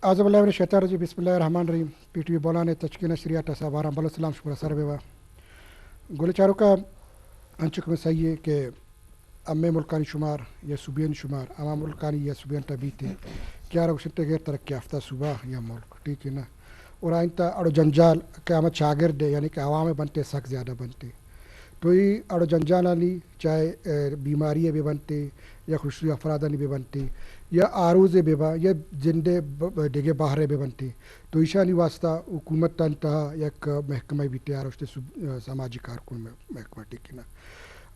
اعوذ باللہ من الشیطان الرجیم بسم اللہ الرحمن الرحیم پی ٹی وی بولانے تشکین شریعت صاحب بل السلام شکر سر بیوا گل چاروں کا انچک میں صحیح ہے کہ امے ملکانی شمار یا صوبین شمار اما ملکانی یا صوبین تبیتے کیا روشنتے غیر ترقی یافتہ صوبہ یا ملک ٹھیک ہے نا. اور آئندہ اڑو جنجال کہ ہمیں شاگرد یعنی کہ عوام بنتے سخت زیادہ بنتے تو یہ اڑو جنجال علی چاہے بیماری بھی بنتے یا خصوصی افرادانی بھی بنتے یا آروز بے با یا جندے ڈگے باہرے بے بنتے تو ایشانی واسطہ حکومت تنتہا یک محکمہ بھی تیار ہوتے سماجی کارکن محکمہ ٹھیک ہے نا.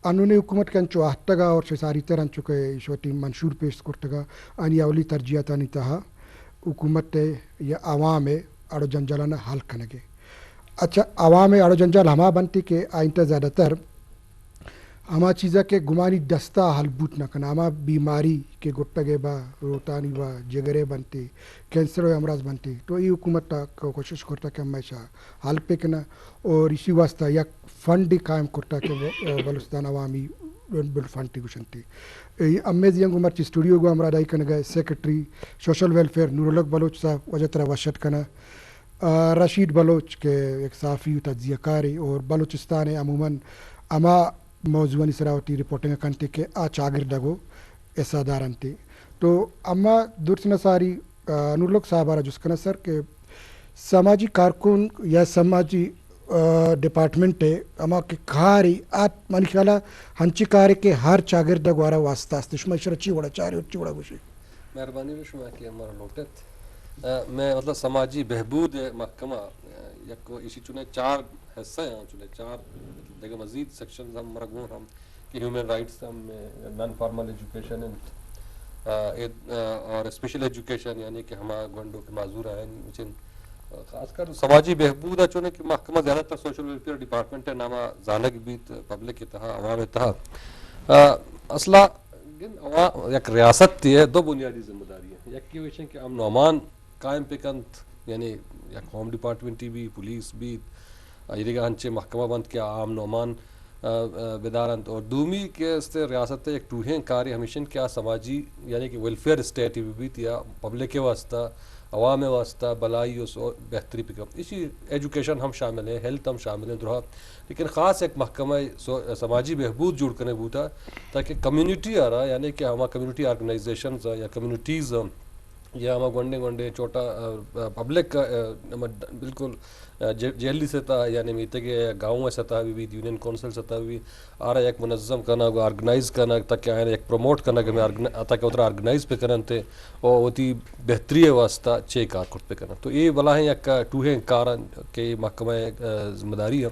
قانونی حکومت کے انچو آہتگا اور ساری طرح چکے ایشوتی منشور پیش کرتگا آنی اولی ترجیحات آنی تہا حکومت یا عوام اڑو جنجالانہ حل کنگے. اچھا عوام اڑو جنجال ہما بنتی کہ آئندہ زیادہ تر ہما چیزا کے گمانی دستہ حل بوت نہ کنا ہما بیماری کے گٹگے با روتانی با جگرے بنتے کینسر و امراض بنتے تو یہ حکومت کو کوشش کرتا کہ ہمیشہ حل پہ کنا. اور اسی واسطہ یک فنڈ قائم کرتا کہ بلوچستان عوامی بل فنڈ گشنتے امیز ینگ عمر چی اسٹوڈیو گو ہمارا دائی کن گئے سیکرٹری سوشل ویلفیئر نور الحق بلوچ صاحب وجہ طرح وشت کنا رشید بلوچ کے ایک صحافی و تجزیہ کاری اور بلوچستان عموماً اما موضوعی سراوتی رپورٹنگ کنتے کہ آ چاگردگو ایسا دارنتے تو اما درسنہ ساری نور الحق صاحب آرہ جس کنا سر کہ سماجی کارکن یا سماجی ڈپارٹمنٹ ہے اما کہ کھاری آت منی خیالہ ہنچی کاری کے ہر چاگردگ وارا واسطہ است شما اشرا چی وڑا چاری اور چی وڑا گوشی مہربانی شما کہ ہمارا لوٹت میں مطلب سماجی بہبود محکمہ یک اسی چنے چار حصہ ہیں چنے چار دیکھیں مزید سیکشنز ہم مرگون ہم کہ ہیومن رائٹس ہم نان فارمل ایجوکیشن اور اسپیشل ایجوکیشن یعنی کہ ہما گونڈوں کے معذور ہیں خاص کر سماجی بہبود ہے چنے کہ محکمہ زیادہ تر سوشل ویلفیئر ڈپارٹمنٹ ہے نامہ زانگ بیت پبلک اتہا عوام اتہا اصلہ یک ریاست تی ہے دو بنیادی ذمہ داری ہیں یک کی ویشن کہ امن و امان قائم پکنت یعنی یک ہوم ڈپارٹمنٹی بھی پولیس بھی یہ دیکھا ہنچے محکمہ بند کیا امن و امان بیدارند اور دومی کے اس ریاست ایک ٹوہین کاری ہمیشن کیا سماجی یعنی کہ ویلفیئر اسٹیٹ بھی یا پبلک کے واسطہ عوام واسطہ بلائی اور بہتری پکم اسی ایجوکیشن ہم شامل ہیں ہیلتھ ہم شامل ہیں درہا لیکن خاص ایک محکمہ سماجی بہبود جوڑ کرنے بوتا تاکہ کمیونٹی آ رہا یعنی کہ ہمارا کمیونٹی آرگنائزیشنز یا کمیونٹیز یا ہمارا گونڈے گونڈے چھوٹا پبلک کا بالکل جیلی سطح یعنی میتے کہ گاؤں سطح بھی یونین کونسل سطح بھی آ رہا ایک منظم کرنا آرگنائز کرنا تاکہ آئیں ایک پروموٹ کرنا کہ میں تاکہ اترا آرگنائز پہ کرن تھے اور ہوتی بہتری واسطہ چھ کار کرت پہ کرنا تو یہ بلا ہے یک ٹوہے کار کے محکمہ ذمہ داری ہے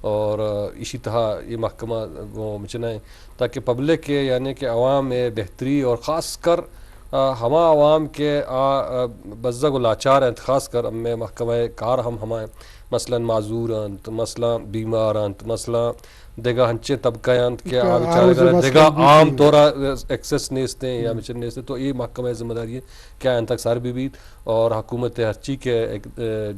اور اسی طرح یہ محکمہ وہ مچنا ہے تاکہ پبلک کے یعنی کہ عوام میں بہتری اور خاص کر ہما عوام کے بزگ و لاچار ہیں خاص کر میں محکمہ کار ہم ہمائیں مثلا معذور انت مثلا بیمار انت مثلا دیگا ہنچے طبقہ انت کے دیگا عام طورا ایکسس نیستے ہیں یا مچن نیستے تو یہ محکمہ ذمہ داری ہے کیا انتک سار بھی اور حکومت ہر چی کے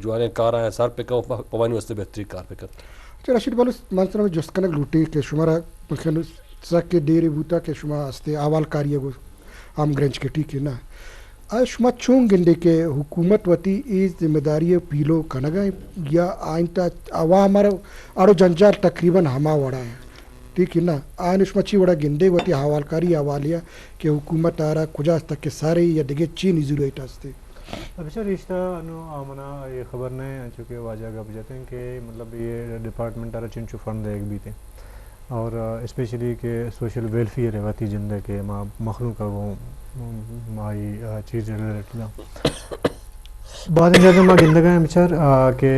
جوانے کار ہیں سار پہ کہ قوانی واسطے بہتری کار پہ کر رشید بلوچ منصر میں جس کنک لوٹی کہ شمارا ملکن سک کے ڈیری بوتا کہ شما ہستے احوال کاری ہے ہم گرنچ کے ٹھیک ہے نا آج شما چون گنڈے کے حکومت وتی اس ذمہ داری پیلو کنگا یا آئندہ عوام اڑو جنجال تقریباً ہما وڑا ہے ٹھیک ہے نا آئین شما چی وڑا گنڈے وتی حوال کاری حوالیہ کہ حکومت آ رہا کجا تک کہ سارے یا دیگے چین ضرورت ہستے اچھا رشتہ آمنا یہ خبر نہیں چونکہ واجہ گا بجاتے ہیں کہ مطلب یہ ڈپارٹمنٹ آرہ چنچو فنڈ ایک بھی تھے اور اسپیشلی کہ سوشل ویلفیئر ہے واتی جندہ کے ماں مخلوق کا وہ مائی چیز ریلیٹڈ بعد زیادہ ماں گندگاہ ہیں بچار کہ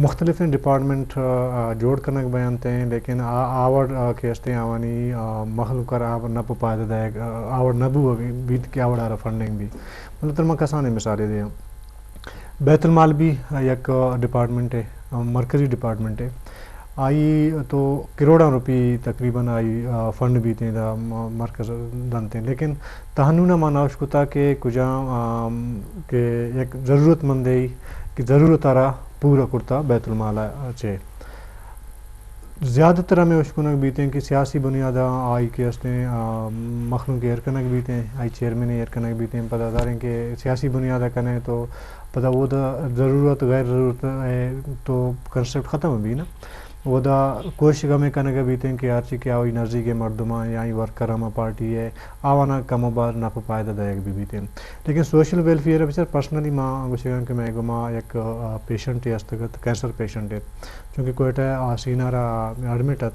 مختلف ڈپارٹمنٹ جوڑ کرنا بیانتے ہیں لیکن آور کے استے آوانی مخلوق کا آور نہ پائدہ دائے آور نبو بیت کے آور آرہ فنڈنگ بھی مطلب ترمہ کسانے مثالیں دیں بیت المال بھی یک ڈپارٹمنٹ ہے مرکزی ڈپارٹمنٹ ہے آئی تو کروڑاں روپی تقریباً آئی فنڈ بھی تھے مرکز دنتے لیکن تہنونہ ماناوش کو تھا کہ کجا کہ ایک ضرورت مند ہے کہ ضرورت آرہ پورا کرتا بیت المال چے زیادہ تر ہمیں اشکنک بیتے کہ سیاسی بنیادہ آئی کے ہستے مخلوق کے ایرکنک بیتے آئی چیئرمین ایرکنک بیتے پتہ داریں کہ سیاسی بنیادہ کنے تو پتہ وہ دا ضرورت غیر ضرورت ہے تو کنسپٹ ختم بھی نا وہ دا کوشش ہمیں کنگا بیتے کہ آرچی کیا ہوئی نرزی کے مردمہ یا ورکر ہمیں پارٹی ہے آوانا کم و بار نہ پائدہ دائق بھی بیتے لیکن سوشل ویلفیئر ہے پرسنلی ماں گوشے کہ میں گما ایک پیشنٹ ہے استگت کینسر پیشنٹ ہے چونکہ کوئٹہ سینہ را ایڈمٹ ہے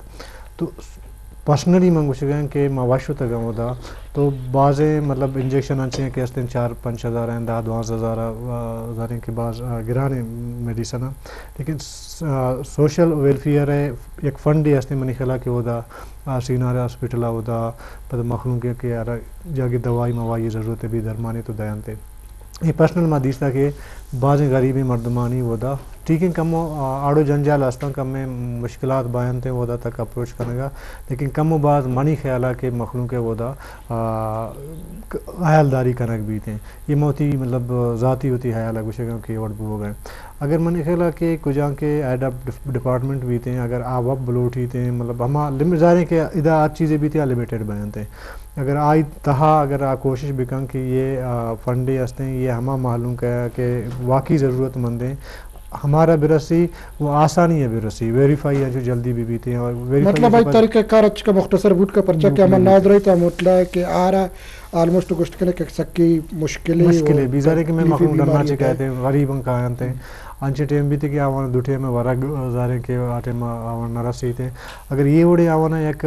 تو پرسنلی میں گوشے کہ ماں واشو تک ہوتا تو بعضیں مطلب انجیکشن انچیں کہ اس دن 4-5 ہزار ہیں 10-12 ہزار کے بعض گرانے میڈیسن لیکن سوشل ویلفیئر ہے ایک فنڈ ہے اس نے منی خلا کہ وہ دا سینارے ہاسپٹل وہ دا پتہ مخلوق کے یار جاگے دوائی موائی ضرورت ہے بھی درمانی تو دیانتے یہ پرسنل ما دیستا کہ بعض غریبی مردمانی وہ دا ٹھیک ہے کم آڑو جنجال ہستا کم میں مشکلات بیان تھے وہ دا تک اپروچ کرنے گا لیکن کم و بعض منی خیالہ کہ مخلوق وہ دا حیالداری کنک بھی تھے یہ موتی مطلب ذاتی ہوتی حیالہ گوشے گا کہ وڈ ہو گئے اگر منی خیالہ کہ کجاں کے ایڈ اپ ڈپارٹمنٹ بھی تھے اگر آپ اب بلوٹی تھے مطلب ہما لمٹ ظاہر کہ ادا چیزیں بھی تھیں لمیٹیڈ بیان تھے اگر آئی تہا اگر کوشش بکن کہ یہ فنڈے ہستے ہیں یہ ہما معلوم کیا کہ واقعی ضرورت مند ہیں ہمارا برسی وہ آسانی ہے برسی ویریفائی ہے جو جلدی بھی تھے اور مطلب ایک طریقہ کار اچھ کا مختصر بوٹ کا پرچہ کہ ہمیں ناظر رہی تھا مطلع ہے کہ آ رہا آلموسٹ گوشت کرنے کہ سکی مشکلیں بیزارے کہ میں مخلوق ڈرنا چکایتے ہیں غریب کہاں تھے انچے ٹیم بھی تھے کہ آوانا دوٹے میں ورگ زارے کے آٹے میں آوانا رسی تھے اگر یہ وڑے آوانا ایک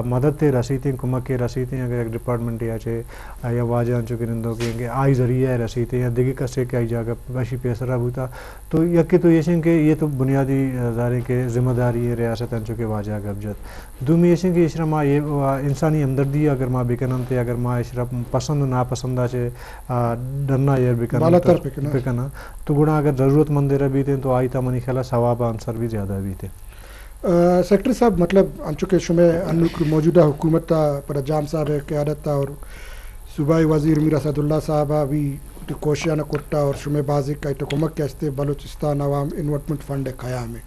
مدد تے رسی تھے کمک کے رسی تھے اگر ایک ڈپارٹمنٹ یا چھے یا واجہ انچو کے رندوں کے آئی ذریعہ رسی تھے یا دیگی کسے کے آئی جاگا باشی پیسرہ ہوتا تو یکی تو یہ کہ یہ تو بنیادی زارے کے ذمہ داری ہے ریاست انچو کے واجہ گبجت دومی یہ کہ اشرا ماں یہ انسانی ہمدردی اگر ماں بکنن تے اگر ماں اشرا پسند ناپسندہ چھے ڈرنا یہ بکنا تو گوڑا اگر ضرورت مند بھی تھے تو آئی تا منی خیالہ ثواب عنصر بھی زیادہ بھی تھے سیکٹری صاحب مطلب انچوکے شمع موجودہ حکومت پر جام صاحب قیادت تھا اور صوبائی وزیر میر اسد اللہ صاحب بھی کوشیاں نہ کرتا اور شمع بازی کا حکومت کے ہستے بلوچستان عوام انویسٹمنٹ فنڈ قیام ہے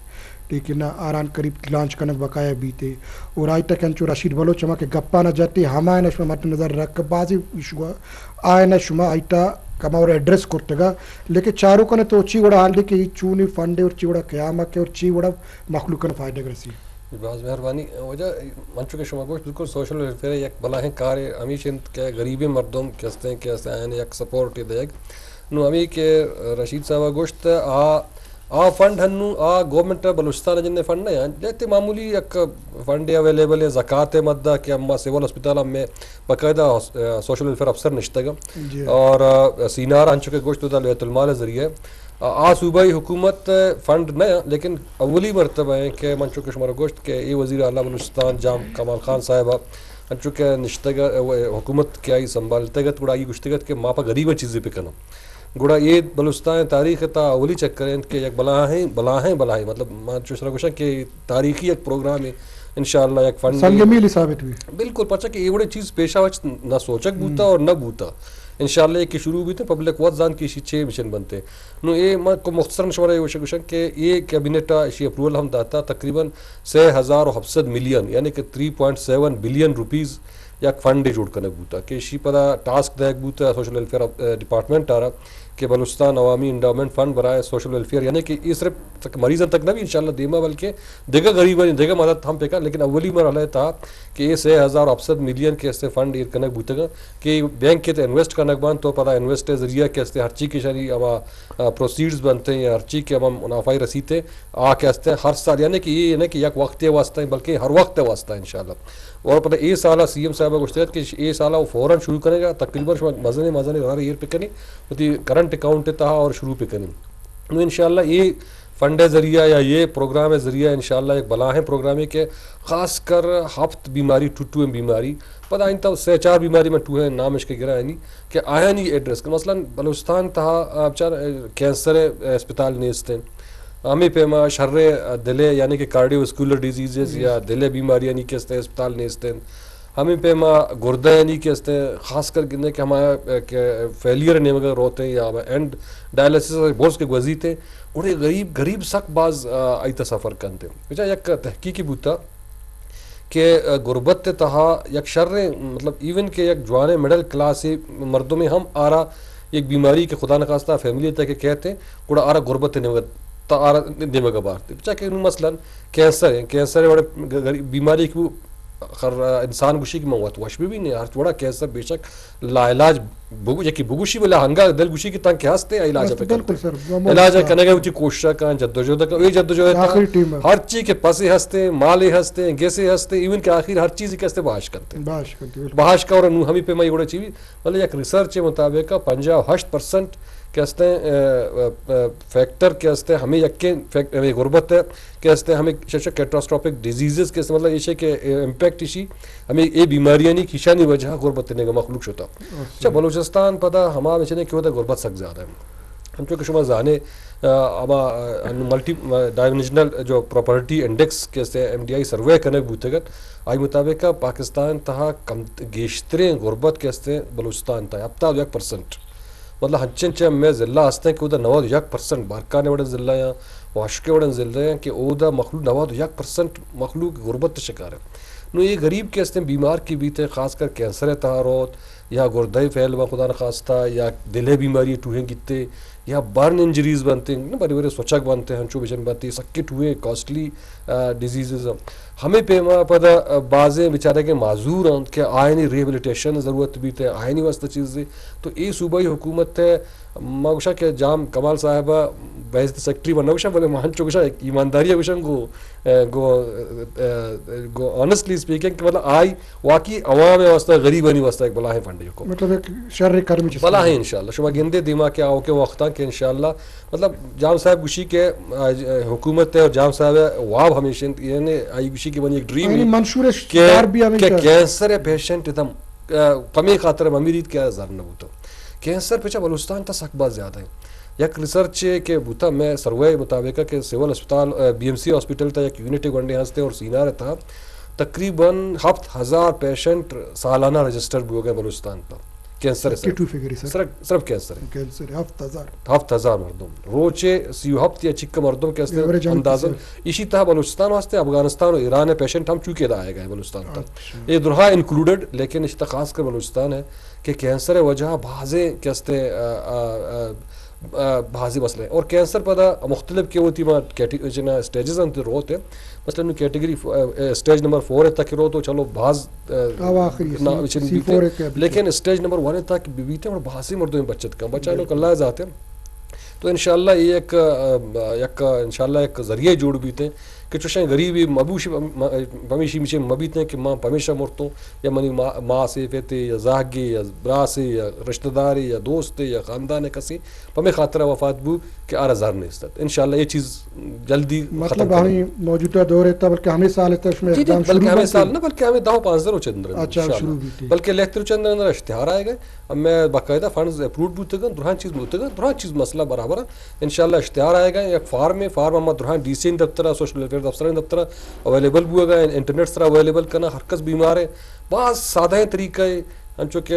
ٹھیک ہے نا آران قریب لانچ کرنے بقایا بھی تھے اور آئی تک انچو رشید بلوچ ہما کہ گپا نہ جاتی ہمائے نہ شما مد نظر رکھ بازی آئے نہ شما آئیتا کما اور ایڈریس کرتے گا لیکن چاروں کا تو چی وڑا حال دی کہ چونی فنڈ اور چی وڑا قیامت اور چی وڑا مخلوق کا فائدہ رسی بہت مہربانی وجہ منچو کے شما گوشت بالکل سوشل ویلفیئر ایک بلاہیں کار ہمیشہ کے غریبی مردم کہتے ہیں کہ ایک سپورٹ دے نو ہمیں کہ رشید صاحب گوشت آ فنڈ ہنو آ گورنمنٹ بلوچستان جن فنڈ نہیں ہیں جیتے معمولی ایک فنڈ اویلیبل ہے زکاة مدہ کہ ہم سیول ہسپتال میں باقاعدہ سوشل ویلفیئر افسر نشتے گا اور سینار انچو کے گوشت دا بیت المال ذریعہ آ صوبائی حکومت فنڈ نہیں لیکن اولی مرتبہ ہے کہ منچو کے شمار گوشت کہ یہ وزیر اعلیٰ بلوچستان جام کمال خان صاحبہ انچو کے نشتے گا حکومت کیا ہی سنبھالتے گا تھوڑا یہ گوشتے گا کہ ماں پا غریب چیزیں پہ کرنا گوڑا یہ بلوچستان تاریخ تا اولی چیک کریں کہ ایک بلاہیں مطلب چوشرا گوشا کہ تاریخی ایک پروگرام ہے انشاءاللہ ایک فنڈ سنگمیلی ثابت ہوئی بالکل پچھا کہ یہ بڑے چیز پیشہ وچ نہ سوچک بوتا اور نہ بوتا انشاءاللہ ایک کی شروع بھی تھے پبلک وقت زان کی 6 مشن بنتے نو یہ کو مختصر مشورہ یہ گوشن کہ یہ کیبنٹ اشی اپروول ہم داتا تقریباً 6,700 ملین یعنی کہ 3.7 بلین روپیز یک فنڈ جوڑ کرنے بوتا کہ اسی پدا ٹاسک دیکھ بوتا سوشل ویلفیئر ڈپارٹمنٹ آ رہا کہ بلوچستان عوامی انڈاؤمنٹ فنڈ برائے سوشل ویلفیئر یعنی کہ یہ صرف مریضوں تک نہ بھی انشاءاللہ دیما بلکہ دیگا غریب دیگا مدد ہم پہ کا لیکن اولی مرحلہ تھا کہ یہ 6,700 ملین کے استے فنڈ یہ کنک بوتے گا کہ بینک کے انویسٹ کرنک بان تو پتا انویسٹ ذریعہ کے استے ہر چیز کے شری اما پروسیڈز بنتے ہیں ہر چیز کے اما منافع رسیتے آ کے استے ہر سال یعنی کہ یہ نہیں کہ یک وقت واسطہ بلکہ ہر وقت واسطہ انشاءاللہ اور پتہ یہ سالہ سی ایم صاحبہ گوشت کہ یہ سالہ وہ فوراً شروع کرے گا تقریباً مزنے رہا ایئر پہ کریں ہوتی کرنٹ اکاؤنٹ تھا اور شروع پہ کریں تو انشاءاللہ یہ فنڈ ذریعہ یا یہ پروگرام ذریعہ انشاءاللہ ایک بلاہیں پروگرام ہے کہ خاص کر ہفت بیماری ٹوٹو بیماری پتہ آئین تا 4 بیماری میں ٹو ہے نام اس کے گرا ہے نہیں کہ آیا نہیں ایڈریس کہ مثلا بلوچستان تھا چار کینسر اسپتال نیست ہیں ہمیں پیما شر دلے یعنی کہ کارڈیو واسکولر ڈیزیزز یا دلے بیماری یعنی کہ اسپتال نیست ہیں ہمیں پیما گردہ یعنی کہ خاص کر کہ ہمارا فیلئر نہیں مگر روتے ہیں یا اینڈ ڈائلسس بورس کے گزی تھے انہیں غریب سک باز ایتا سفر کنتے بچا یک تحقیقی بوتا کہ غربت تہا یک شر مطلب ایون کہ یک جوانے مڈل کلاس مردوں میں ہم آرا ایک بیماری کے خدا نخواستہ فیملی تک کہتے ہیں کوڑا آرا غربت تا آرا دماغ بارتے بچا کہ مثلا کینسر ہے کینسر ہے بیماری کی انسان گوشی کی موت وش بھی نہیں ہر تھوڑا کینسر بے شک لا علاج بگوشی بلا ہنگا دل گوشی کی تنگ کے ہستے علاج پہ علاج کرنے گئے اچھی کوشش کا جدوجہد کا یہ جدوجہد ہر چیز کے پسے ہستے مالے ہستے گیسے ہستے ایون کے آخر ہر چیز کے ہستے بحاش کرتے بحاش کا اور ہمیں پہ میں بڑا چیز مطلب ایک ریسرچ کے مطابق 58% کے ہستے فیکٹر کے ہستے ہمیں یقین غربت ہے کہ ہستے ہمیں کیٹاسٹروفک ڈیزیزز کے مطلب یہ کہ امپیکٹ اسی ہمیں یہ بیماریاں نہیں کھیشانی وجہ غربت نے کا مخلوق ہوتا اچھا بلوچستان پتہ ہمارا چنے کیوں ہوتا غربت سخت زیادہ ہے ہم چونکہ شما زانے ملٹی ڈائمینشنل جو پراپرٹی انڈیکس کے ہستے MDI سروے کرنے بوتگت آئی مطابق پاکستان تہا کم گیشترین غربت کے ہستے بلوچستان تہا اب تا 1% مطلب ہنچن چھ میں ضلع ہستے ہیں کہ ادھر 91% بارکانے وڑن ضلع ہیں واشکے وڑن ضلع ہیں کہ ادھر مخلوق 91% مخلوق غربت شکار ہے نو یہ غریب کے ہستے بیمار کی بیتے خاص کر کینسر تہاروت یا گردائی فیل با خدا نخواستہ یا دلے بیماری ٹوہیں گتے یا برن انجریز بنتے ہیں بڑے بڑے سوچک بنتے ہیں ہنچو بچن بنتے سکٹ ہوئے کاسٹلی ڈیزیزز ہمیں پیما پتہ بعضیں بیچارے کے معذور ہیں کہ آئینی ریہیبلیٹیشن ضرورت بھی تے آئینی واسطہ چیزیں تو یہ صوبائی حکومت ہے مگوشا کہ جام کمال صاحبہ بیعزت سیکٹری بننا گوشا بلے مہن چوگوشا ایمانداری گوشا گو آنسٹلی اسپیکنگ کہ مطلب آئی واقعی عوام واسطہ غریبانی واسطہ ایک بلا ہے فنڈی کو مطلب ایک شر کرم بلا ہے انشاءاللہ شما گندے دیما کے آؤ کے وقتاں کہ انشاءاللہ مطلب جام صاحب گوشی کے حکومت ہے اور جام صاحب واب ہمیشہ یعنی آئی گوشی کی بنی ایک ڈریم ہے منشور شکار بھی کہ کینسر پیشنٹ اتم پمی خاطر ممیرید کیا زر نہ ہوتا کینسر پیچھا بلوچستان تا سخت بات زیادہ ہے یک ریسرچ کے بوتا میں سروے مطابق کہ سول اسپتال BMC ہاسپٹل تا یک یونٹی گنڈے ہنستے اور سینار تھا تقریباً 7000 پیشنٹ سالانہ رجسٹر بھی ہو گئے بلوچستان تا کینسر صرف کینسر ہے 7000 مردم روچے 37 یا چکہ مردم کے اندازہ اسی طرح بلوچستان واسطے افغانستان اور ایران پیشنٹ ہم چوکے دائے گئے بلوچستان تک یہ درہا انکلوڈڈ لیکن اس طرح خاص کر بلوچستان ہے کہ کینسر وجہ بھازے کیستے بھازی مسئلے اور کینسر پتہ مختلف کی ہوتی جنا اسٹیجز انتے روتے مثلا کیٹیگری اسٹیج نمبر 4 تک رو تو چلو بھاز لیکن اسٹیج نمبر 1 تک بیتے اور بھازی مردوں میں بچت کا بچہ لوگ اللہ ذات ہے تو انشاءاللہ یہ ایک انشاءاللہ ایک ذریعے جوڑ بیتے کہ چوشیں غریبی مبوشی پمیشی میچے مبیتے ہیں کہ ماں پمیشہ مرتوں یا منی ماں سے فیتے یا زاہگی یا برا سے یا رشتہ داری یا دوست یا خاندان کسی پمی خاطرہ وفات بو کہ آر ہزار نہیں استد انشاءاللہ یہ چیز جلدی مطلب ہمیں موجودہ دور ہے بلکہ ہمیں سال ہے اس میں اقدام شروع بلکہ ہمیں سال نہ بلکہ ہمیں 10-15 چندر بلکہ لیکتر چندر اندر اشتہار آئے گئے اب میں باقاعدہ فنڈز اپروڈ بوتے گا درہان چیز بوتے گا درہان چیز مسئلہ برابر ہے انشاءاللہ اشتہار آئے گا ایک فارم اما درہان ڈی سی دفترہ سوشل ویلفیئر دفترہ دفترہ اویلیبل بو گا انٹرنیٹ سرا اویلیبل کرنا ہر کس بیمار ہے بعض سادہ طریقہ ہے انچو کہ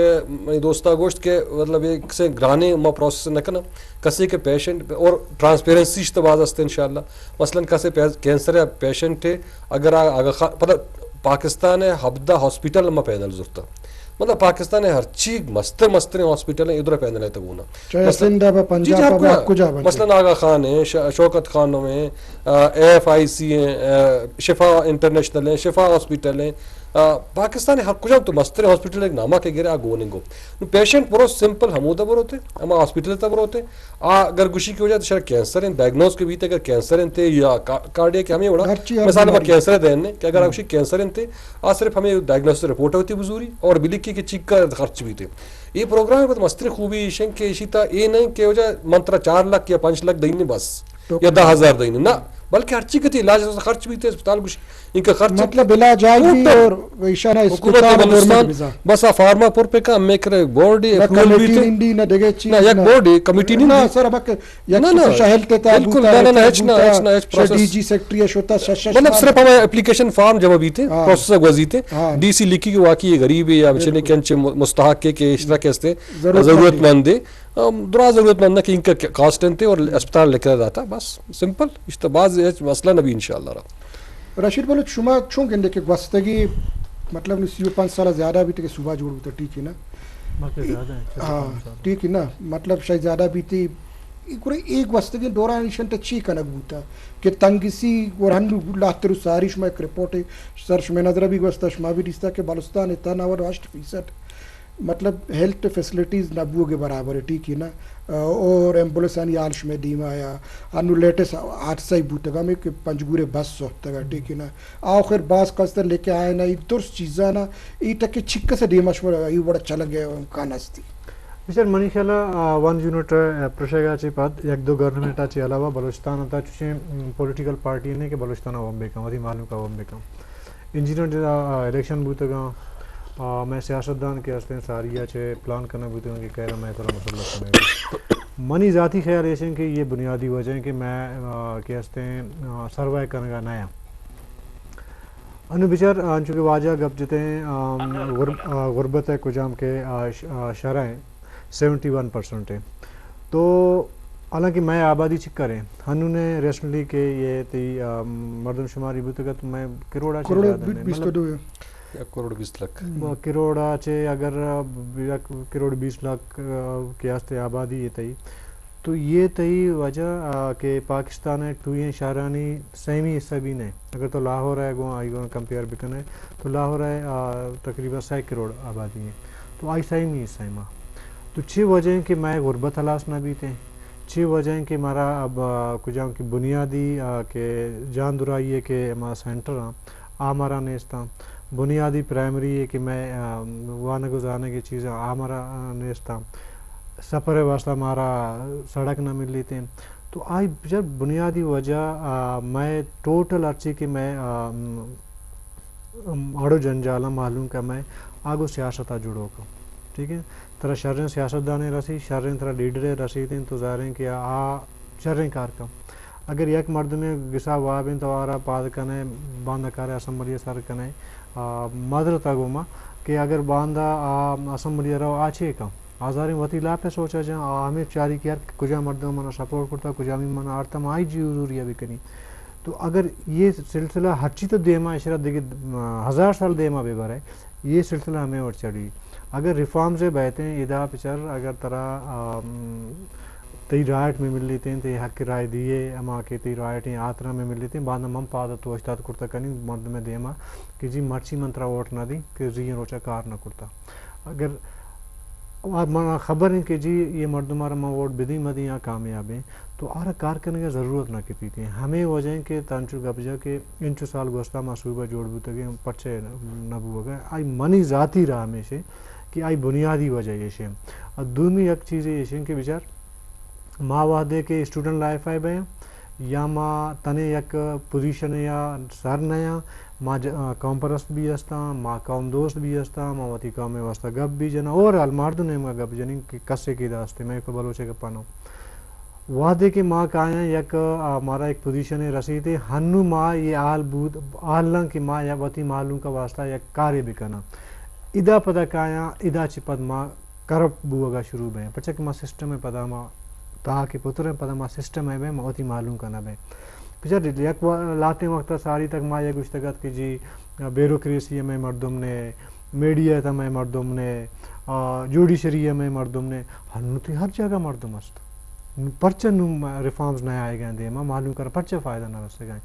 دوستہ گوشت کے مطلب ایک سے گرانے ما پروسیس نہ کرنا کسی کے پیشنٹ اور ٹرانسپیرنسی اشتباز ہستے انشاءاللہ مثلا کسی کینسر ہے پیشنٹ ہے اگر آگا پتہ پاکستان ہے حبدہ ہاسپٹل ما پینل ضرورت مطلب پاکستان ہے ہر چیز مستر ہاسپٹل ہے ادھر پینل ہے تو مثلا آغا خان ہے شوکت خانوں میں AFIC ہیں شفا انٹرنیشنل ہیں شفا ہاسپٹل ہیں پاکستان ہر کچھ تو مستر ہاسپٹل ایک نامہ کے گرے آگونے گو پیشنٹ برو سمپل ہمودہ بروتے اما ہاسپٹل تا بروتے اگر گوشی کی وجہ تو شاید کینسر ہیں ڈائگنوز کے بیتے اگر کینسر ہیں تے یا کارڈیا کے ہمیں بڑا مثال میں کینسر دینے کہ اگر گوشی کینسر ہیں تے صرف ہمیں ڈائگنوز رپورٹ ہوتی بزوری اور بلکی کے چیک کا خرچ بھی تھے یہ پروگرام ہے مستر خوبی شن کے اسی تا یہ نہیں کہ وجہ منترا 4 لاکھ یا 5 لاکھ دینے بس یا 10,000 دینے نہ بلکہ ہر چیز کے علاج خرچ بھی تھے اسپتال کچھ ان کا خرچ مطلب علاج بھی اور اشارہ حکومت بس فارما پور پہ کا میکر بورڈ کمیٹی نہ دگے چیز نہ یک بورڈ کمیٹی نہیں نہ سر ابک یک شہل تے تا بالکل نہ each process D G secretary شوتا مطلب صرف ہم اپلیکیشن فارم جمع بھی تھے پروسیس گزیتے ڈی سی لکھی کہ واقعی غریب ہے یا بچنے کے انچ مستحق کے اس طرح کے ضرورت مند ہے درا ضرورت مند کہ انکا کاسٹ انتے اور اسپتال لکھا جاتا بس سمپل اشتباز مسئلہ نبی انشاءاللہ رب رشید بولو شما چون گندے کہ گوستگی مطلب 35 سال زیادہ بھی تھے کہ صبح جوڑ ہوتا ٹھیک ہے نا ہاں ٹھیک ہے نا مطلب شاید زیادہ بھی تھی ایک وستگی دوران شنٹ چی کنگ بوتا کہ تنگسی اور ہنو لاہتر ساری شما ایک رپورٹ سر شما نظر بھی گوستا شما بھی دیستا کہ بالستان اتنا 98% مطلب ہیلتھ فیسلٹیز نبو کے برابر ہے ٹھیک ہے نا اور ایمبولینس آنی آلش میں دیم آیا انو لیٹس حادثہ ہی بوتا گا میں کہ پنجگورے بس سوتا گا ٹھیک ہے نا آخر باز قصدر لے کے آئے نا یہ درست چیزاں نا یہ تک کہ چھکا سے دیما شما یہ بڑا چلا گیا کانستی بچار منیشالا 1 یونٹ پرشگا چی پاد یک دو گورنمنٹ چی علاوہ بلوچستان تا چوشے پولیٹیکل پارٹی نے کہ بلوچستان عوام بے کام وہی معلوم کا عوام بے کام انجینئر الیکشن بوتا گا میں سیاستدان کے ہستے ساریہ چھے پلان کرنا بوتے ہیں کہ کہہ رہا میں تھوڑا مسلح کرنے گا منی ذاتی خیال ایسے ہیں کہ یہ بنیادی وجہ ہیں کہ میں کے ہستے سروائے کرنے گا نیا انو بچار چونکہ واجہ گپ جتے ہیں غربت ہے کجام کے شرح ہیں 71% ہے تو حالانکہ میں آبادی چکر ہیں ہنو نے ریسنٹلی کہ یہ تی مردم شماری بوتے گا تو میں کروڑا کروڑ 20 لاکھ کروڑا چھے اگر کروڑ 20 لاکھ کے آستے آبادی یہ تئی تو یہ تئی وجہ کہ پاکستان ہے ٹوئیں شہرانی سیمی حصہ بھی نہیں اگر تو لاہور ہے گو آئی گو کمپیئر بکن ہے تو لاہور ہے تقریباً 100 کروڑ آبادی ہے تو آئی سیمی حصہ ماں تو چھ وجہ ہیں کہ میں غربت حلاس نہ بیتے ہیں چھ وجہ ہیں کہ ہمارا اب کجاؤں کی بنیادی کہ جان درائی ہے کہ ہمارا سینٹر ہمارا نیستا بنیادی پرائمری ہے کہ میں وانا گزارنے کی چیزیں ہمارا نیستا سفر واسطہ ہمارا سڑک نہ مل لیتے ہیں تو آئی جب بنیادی وجہ میں ٹوٹل ارچی کہ میں اڑو جنجالا معلوم کا میں آگو سیاستہ جڑو کا ٹھیک ہے ترہ شرن سیاستدانے رسی شرن ترہ لیڈریں رسی تھیں تو ظاہریں کہ شرن کار کا اگر یک مرد میں گسا وابیں تو آرہ پاد کنے باندھا کارے اسمبلی سر کنے مدرتا گوما کہ اگر باندھا اسمبلی رہو آچھے کا آزاریں وطیلا پہ سوچا جہاں ہمیں چاری کیا کجا مردوں منا سپورٹ کرتا کجا میں منا آرتا آئی جی حضوریہ بھی کنی تو اگر یہ سلسلہ ہرچی تو دیما اشرت دیکھیں 1000 سال دیما بے بر ہے یہ سلسلہ ہمیں اور چڑھی اگر ریفارم سے بہتے ہیں ادا پچر اگر طرح تی رائٹ میں مل لیتے ہیں تی حق کی رائے دیے اما کے تی رائٹیں آترا میں مل لیتے ہیں بعد مم پادا تو اشتاد کرتا کنی مرد میں دیما کہ جی مرچی منترا ووٹ نہ دی کہ زین روچا کار نہ کرتا اگر خبر ہے کہ جی یہ مرد ہمارا ماں ووٹ بدی مدی یہاں کامیاب ہیں تو آرہ کار کرنے کی ضرورت نہ کی پیتی ہیں ہمیں وجہ کہ تانچو گبجا کہ انچو سال گوستا محصوبہ جوڑ بوتا کہ پچھے نبو گئے آئی منی ذاتی رہا ہمیشہ کہ آئی بنیادی وجہ یہ شے اور دومی ایک چیز یہ شے کہ بچار ماں وحدے کے اسٹوڈنٹ لائف آئے بے یا ماں تنے یک پوزیشن یا سر نیا ماں قوم پرست بھی ہستا ماں قوم دوست بھی ہستا ماں وطی قوم واسطہ گپ بھی جنا اور الماردو نے ماں گپ جنی کسے کی داستے میں کو بلوچے کا پانو وحدے کے ماں کہاں یک ہمارا ایک پوزیشن ہے رسید ہے ہنو ماں یہ آل بود آلن کی ماں یا وطی معلوم کا واسطہ یک کارے بھی کنا ادا پدا کہاں ادا چپد ماں کرپ بوگا شروع بے پچھا کہ ماں سسٹم ہے پدا ماں تاکہ پتر ہے پدا ماں سسٹم ہے بے ماں وطی معلوم کنا بے پچھا یک لاتے وقت ساری تک ماں یہ گشتگت کہ جی بیوروکریسی میں مردم نے میڈیا تھا میں مردم نے جوڈیشری میں مردم نے ہنو تھی ہر جگہ مردم است پرچہ ریفارمز نئے آئے گئے دے ماں معلوم کر پرچہ فائدہ نہ رسے گئے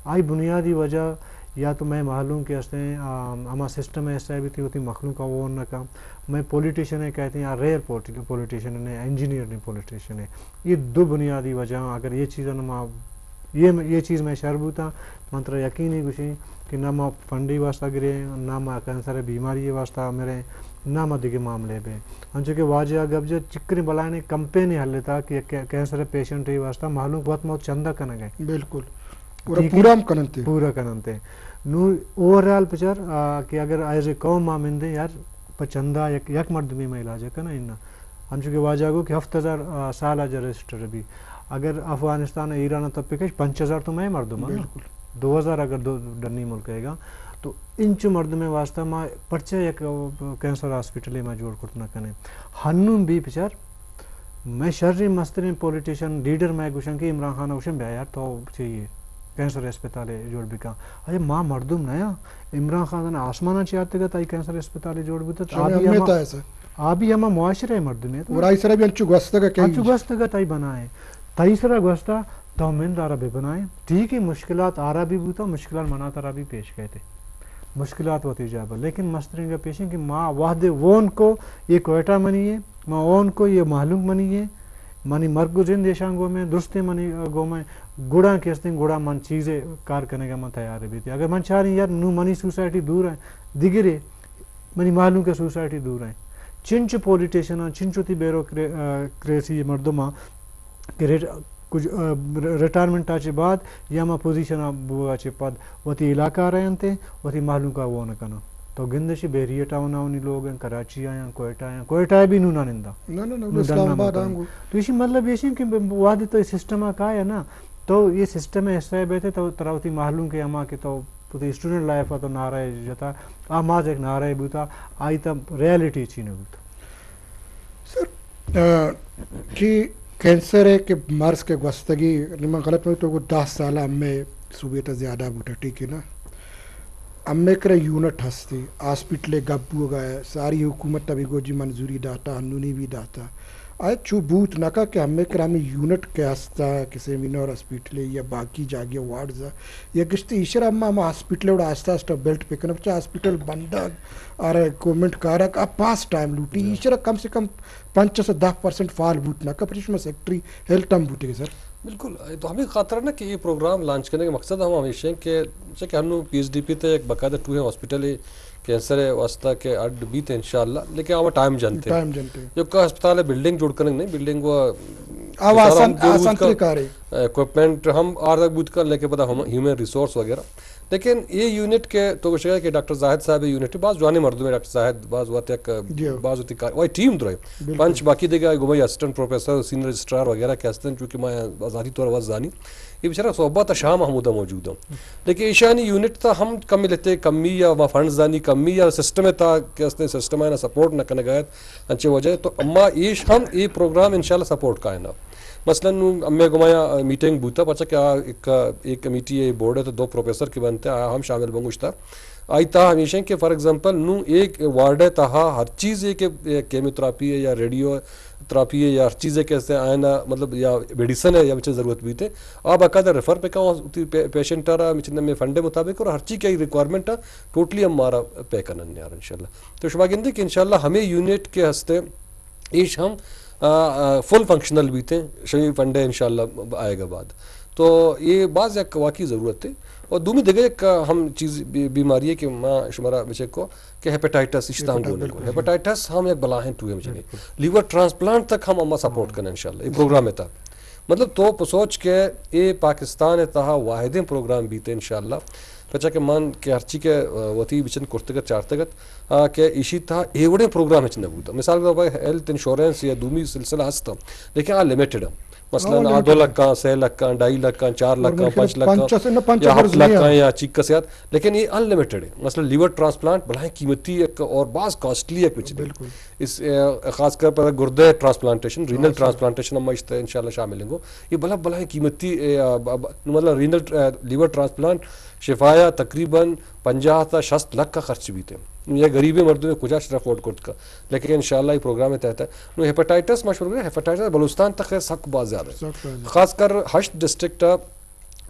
آئی بنیادی وجہ یا تو میں معلوم کہ اس نے ہما سسٹم ایسا بھی تھی ہوتی مخلوق کا وہ نہ کام میں پولیٹیشین ہے کہتے ہیں یا ریئر پولیٹیشین ہے انجینئر نہیں پولیٹیشین ہے یہ دو بنیادی وجہ اگر یہ چیزیں نہ یہ چیز میں شربوتا منتر یقینی گوشی کہ نہ ماں فنڈی واسطہ گرے نہ ماں کینسر بیماری واسطہ میرے نہ ماں دیگے معاملے پہ ہنچو کہ واجہ گب جو چکری بلائے نے کمپینی حل لیتا کہ کینسر پیشنٹ ہی واسطہ معلوم بہت موت چندہ کنا گئے بالکل پورا کننتے نو اوورال پچر کہ اگر ایز اے قوم ماں مندے یار پچندہ یک مرد میں علاج ہے کنا انہا ہنچو کہ واجہ گو کہ 7000 سال آجا رجسٹر بھی اگر افغانستان ایران تب پہ کش 5000 تو میں مردم ہے 2000 اگر ڈرنی ملک ہے گا تو انچو مرد میں واسطہ ماں پرچہ یک کینسر ہاسپٹل میں جوڑ کرتنا کنے ہنوں بھی پچر میں شرری مسترین پولیٹیشین لیڈر میں گوشن کہ عمران خان اوشن بیا یار تو چاہیے کینسر اسپتال جوڑ بکا اجے ماں مردم نیا عمران خان آسمانہ چاہتے گا تائی کینسر اسپتال جوڑ بتا آبی ہما معاشرہ مردم ہے اور آئی سرا بھی انچو گوستگا کہ انچو گوستگا تائی بنائے تائی سرا گوستا تومن دارا بھی بنائے ٹھیک ہے مشکلات آرا بھی بوتا مشکلات منا تارا بھی پیش گئے تھے مشکلات ہوتی جابا لیکن مسترین کا پیش ہے کہ ماں واحد وون کو یہ کوئٹہ منی ہے ماں اون کو یہ معلوم منی ہے منی مرگو زن دیشان گو میں درستے منی گو میں گوڑا کیستے ہیں گوڑا من چیزیں کار کرنے کا من تیار ہے بیتی اگر من چاہ رہی یار نو منی سوسائٹی دور ہیں دیگرے منی معلوم کے سوسائٹی دور ہیں چنچ پولیٹیشن چنچو تی بیروکریسی مردمہ کہ کچھ ریٹائرمنٹ آچے بعد یا ما پوزیشن بو آچے پد وتی علاقہ رہے انتے وتی معلوم کا وہ نکنا تو گندشی بحریہ ٹاؤنا انہی لوگ ہیں کراچی آیا کوئٹہ بھی نونا نندا نا اسلام آباد آنگو تو اسی مطلب یہ کہ وادی تو سسٹم کا ہے نا تو یہ سسٹم ہے حصہ بیتے تو تراوتی معلوم کے اما کے تو پوتی اسٹوڈنٹ لائف تو نعرہ جتا آماز ایک نعرہ بوتا آئی تا ریالٹی چینے بوتا سر کہ کینسر ہے کہ مرض کے گوستگی نما غلط میں تو وہ 10 سالہ ہمیں صوبیتا زیادہ بوتا ٹھیک ہے نا ہمیں کرے یونٹ ہستے ہاسپٹلے گبو گئے ساری حکومت تبھی گو جی منظوری داتا ہنونی بھی داتا آئے چو بوت نکا کہ ہمیں کرے ہمیں یونٹ کے ہستا کسی مینور ہاسپٹلے یا باقی جاگے وارڈزا یا گشتے ایشرا ہم ہاسپٹلے وڑا آستا آستا بیلٹ پہ کرنا بچہ ہاسپٹل بندہ آرہا گورنمنٹ کارا کہ آپ پاس ٹائم لوٹی ایشرا کم سے کم 5 سے 10% فعال بوت نکا پریش میں سیکٹری ہیلتھ ہم بوٹے گے سر بالکل تو ہمیں خاطر ہے نا کہ یہ پروگرام لانچ کرنے کا مقصد ہم ہمیشہ کہ ہم پی ایچ ڈی پی تے ایک باقاعدہ 2 ہے ہاسپٹل ہے کینسر ہے واسطہ کے اڈ بھی تھے انشاءاللہ لیکن ہم ٹائم جانتے ہیں جو کا ہسپتال ہے بلڈنگ جوڑ کرنے نہیں بلڈنگ وہ آسان طریقہ رہے اکوپمنٹ ہم آر بوت کر لے کے پتا ہیومن ریسورس وغیرہ لیکن یہ یونٹ کے تو کچھ ہے کہ ڈاکٹر زاہد صاحب یونٹ بعض جوانے مردوں میں ڈاکٹر زاہد بعض ہوتے ہیں بعض ہوتی وہی ٹیم تو رہے پنچ باقی دیکھا گوئی اسسٹنٹ پروفیسر سینئر رجسٹرار وغیرہ کے اسسٹنٹ چونکہ میں آزادی طور وز زانی یہ بیچارہ صحبت شاہ محمودہ موجود ہوں لیکن ایشانی یونٹ تھا ہم کمی لیتے کمی یا فنڈ زانی کمی یا سسٹم تھا کہ اس نے سسٹم ہے نا سپورٹ نہ کرنے گئے اچھے وجہ تو اما ایش ہم یہ پروگرام انشاءاللہ سپورٹ کا ہے نا مثلاً ہمیں گمایا میٹنگ بوتا پچھا کہ ایک کمیٹی ہے بورڈ ہے تو 2 پروفیسر کے بنتے ہیں ہم شامل بنگوش تھا آئی تا ہمیشہ کہ فار ایگزامپل نو ایک وارڈ ہے تہا ہر چیز ہے کہ کیمیوتھراپی ہے یا ریڈیو تھراپی ہے یا ہر چیز ہے کیسے آئنا مطلب یا میڈیسن ہے یا مجھے ضرورت بھی تھے آپ باقاعدہ ریفر پہ کہاں پیشنٹ آ رہا مجھے میں فنڈے مطابق اور ہر چیز کی ریکوائرمنٹ ہے ٹوٹلی ہمارا پے کرنا نہیں آ رہا انشاءاللہ تو شما گندے کہ انشاءاللہ ہمیں یونٹ کے ہستے ایش ہم فل فنکشنل بھی تھے شمی فنڈے انشاءاللہ آئے گا بعد تو یہ بعض ایک واقعی ضرورت ہے اور دومی دیکھے ایک ہم چیز بیماری ہے کہ ماں شمارا بچے کو کہ ہیپیٹائٹس اشتہام گونے کو ہیپیٹائٹس ہم ایک بلا ہیں ٹو ہے مجھے لیور ٹرانسپلانٹ تک ہم اما سپورٹ کرنا انشاءاللہ یہ پروگرام ہے تھا مطلب تو سوچ کے یہ پاکستان تہا واحد پروگرام بھی تھے انشاءاللہ پچھا کہ مان کہ ہرچی کے وتی بچن کرتگت چارتگت کہ ایشی تھا ایوڑے پروگرام ہے چنہ بوتا مثال کے طور پر ہیلتھ انشورنس یا دومی سلسلہ ہستا لیکن لمیٹڈ ہے مثلاً 2 لکھ 6 لکھ 2.5 لکھ 4 لکھ 5 لکھ یا 7 لکھ یا چیک صحت لیکن یہ ان لمیٹڈ ہے مثلا لیور ٹرانسپلانٹ بڑا قیمتی ایک اور بعض کاسٹلی ایک بچ اس خاص کر پر گردے ٹرانسپلانٹیشن رینل ٹرانسپلانٹیشن ہم انشاءاللہ شامل ہیں گو یہ بلا قیمتی مطلب رینل لیور ٹرانسپلانٹ شفایا تقریباً 50 تا 60 لکھ کا خرچ بھی تھے یہ غریب مردوں میں کجا شرف افورڈ کرتا لیکن انشاءاللہ یہ پروگرام میں تحت ہے ہیپیٹائٹس مشہور ہے ہیپیٹائٹس بلوچستان تک ہے سخت بہت زیادہ ہے خاص کر 8 ڈسٹرکٹ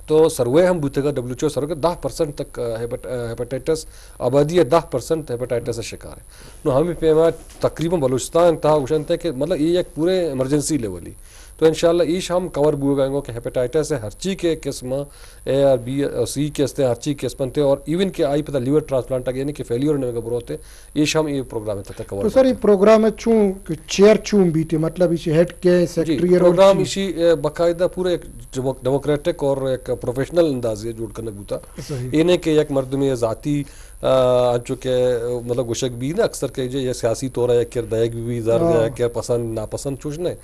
تو سروے ہم بوتے گا WHO سروے 10% تک ہیپیٹائٹس آبادی ہے 10% ہیپیٹائٹس شکار ہے ہمیں پیما تقریباً بلوچستان تھا وشن تھے کہ مطلب یہ ایک پورے ایمرجنسی لیول ہی تو انشاءاللہ ایش ہم کور بو گئیں گے کہ ہیپیٹائٹس ہے ہر چیز کے قسم اے اور بی سی کے ہر چیز کے قسم تھے اور ایون کہ آئی پتہ لیور ٹرانسپلانٹ یعنی کہ فیلیور ہونے کا برو ہوتے ایش ہم یہ پروگرام تھا کور تو سر یہ پروگرام ہے چون چیئر چون بھی تھی مطلب اسی ہیڈ کے سیکریٹری پروگرام اسی باقاعدہ پورے ایک ڈیموکریٹک اور ایک پروفیشنل انداز جوڑ کرنے بوتا یہ نہیں کہ ایک مرد میں ذاتی چونکہ مطلب گشک بھی نا اکثر کہ یہ سیاسی طور ہے کہ دائق بھی زر ہے کہ پسند ناپسند چوش نہیں